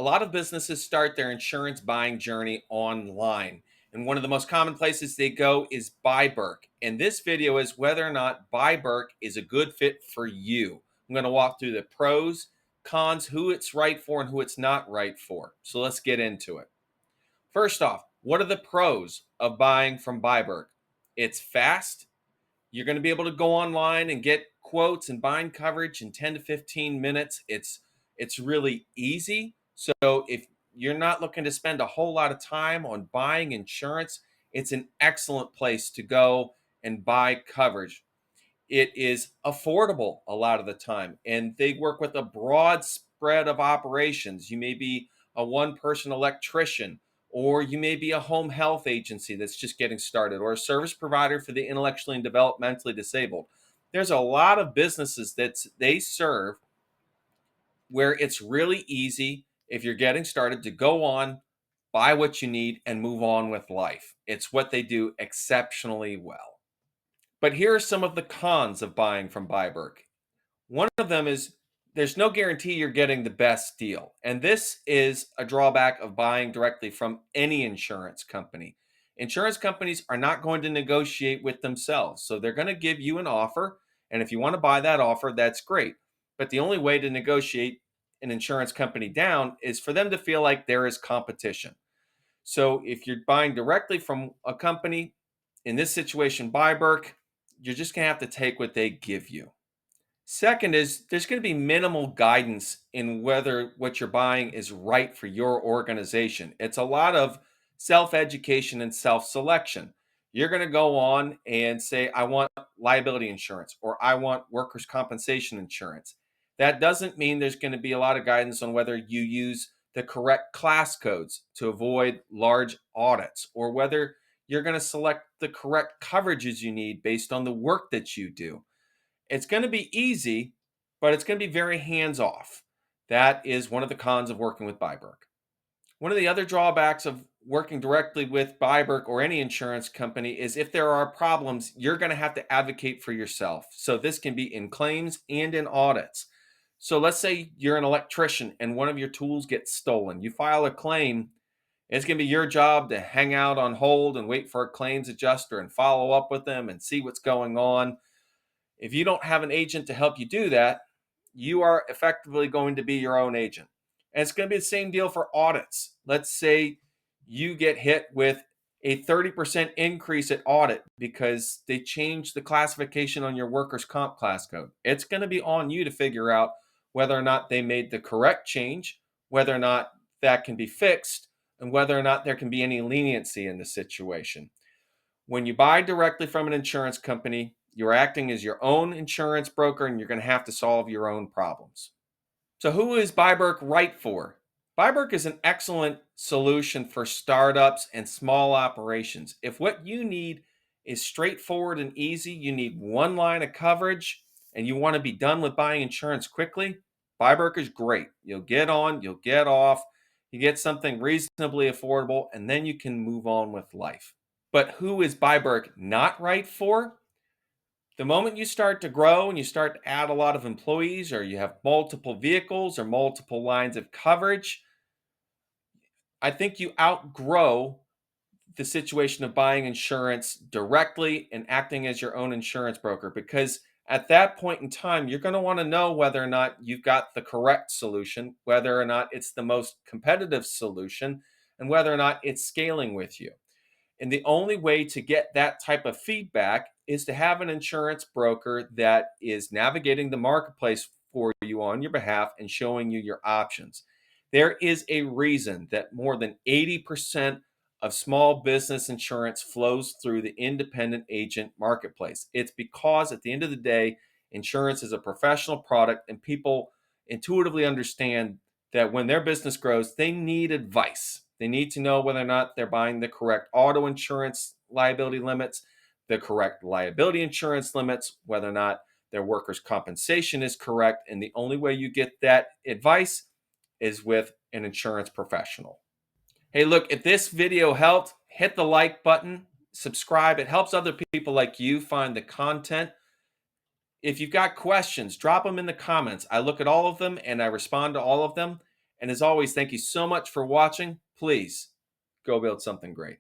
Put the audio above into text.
A lot of businesses start their insurance buying journey online. And one of the most common places they go is BiBerk. And this video is whether or not BiBerk is a good fit for you. I'm going to walk through the pros, cons, who it's right for and who it's not right for. So let's get into it. First off, what are the pros of buying from BiBerk? It's fast. You're going to be able to go online and get quotes and bind coverage in 10 to 15 minutes. It's really easy. So if you're not looking to spend a whole lot of time on buying insurance, it's an excellent place to go and buy coverage. It is affordable a lot of the time, and they work with a broad spread of operations. You may be a one person electrician, or you may be a home health agency that's just getting started, or a service provider for the intellectually and developmentally disabled. There's a lot of businesses that they serve where it's really easy, if you're getting started, to go on, buy what you need, and move on with life. It's what they do exceptionally well. But here are some of the cons of buying from BiBerk. One of them is there's no guarantee you're getting the best deal. And this is a drawback of buying directly from any insurance company. Insurance companies are not going to negotiate with themselves. So they're going to give you an offer. And if you want to buy that offer, that's great. But the only way to negotiate an insurance company down is for them to feel like there is competition. So if you're buying directly from a company, in this situation, BiBerk, you're just going to have to take what they give you. Second is there's going to be minimal guidance in whether what you're buying is right for your organization. It's a lot of self-education and self-selection. You're going to go on and say, I want liability insurance or I want workers' compensation insurance. That doesn't mean there's going to be a lot of guidance on whether you use the correct class codes to avoid large audits or whether you're going to select the correct coverages you need based on the work that you do. It's going to be easy, but it's going to be very hands off. That is one of the cons of working with BiBerk. One of the other drawbacks of working directly with BiBerk or any insurance company is if there are problems, you're going to have to advocate for yourself. So this can be in claims and in audits. So let's say you're an electrician and one of your tools gets stolen. You file a claim. It's going to be your job to hang out on hold and wait for a claims adjuster and follow up with them and see what's going on. If you don't have an agent to help you do that, you are effectively going to be your own agent. And it's going to be the same deal for audits. Let's say you get hit with a 30% increase at audit because they changed the classification on your workers' comp class code. It's going to be on you to figure out whether or not they made the correct change, whether or not that can be fixed, and whether or not there can be any leniency in the situation. When you buy directly from an insurance company, you're acting as your own insurance broker and you're going to have to solve your own problems. So, who is BiBerk right for? BiBerk is an excellent solution for startups and small operations. If what you need is straightforward and easy, you need one line of coverage, and you want to be done with buying insurance quickly, BiBerk is great. You'll get on, you'll get off, you get something reasonably affordable, and then you can move on with life. But who is BiBerk not right for? The moment you start to grow and you start to add a lot of employees, or you have multiple vehicles or multiple lines of coverage, I think you outgrow the situation of buying insurance directly and acting as your own insurance broker, because at that point in time, you're going to want to know whether or not you've got the correct solution, whether or not it's the most competitive solution, and whether or not it's scaling with you. And the only way to get that type of feedback is to have an insurance broker that is navigating the marketplace for you on your behalf and showing you your options. There is a reason that more than 80% of small business insurance flows through the independent agent marketplace. It's because at the end of the day, insurance is a professional product and people intuitively understand that when their business grows, they need advice. They need to know whether or not they're buying the correct auto insurance liability limits, the correct liability insurance limits, whether or not their workers' compensation is correct. And the only way you get that advice is with an insurance professional. Hey, look, if this video helped, hit the like button, subscribe. It helps other people like you find the content. If you've got questions, drop them in the comments. I look at all of them and I respond to all of them. And as always, thank you so much for watching. Please go build something great.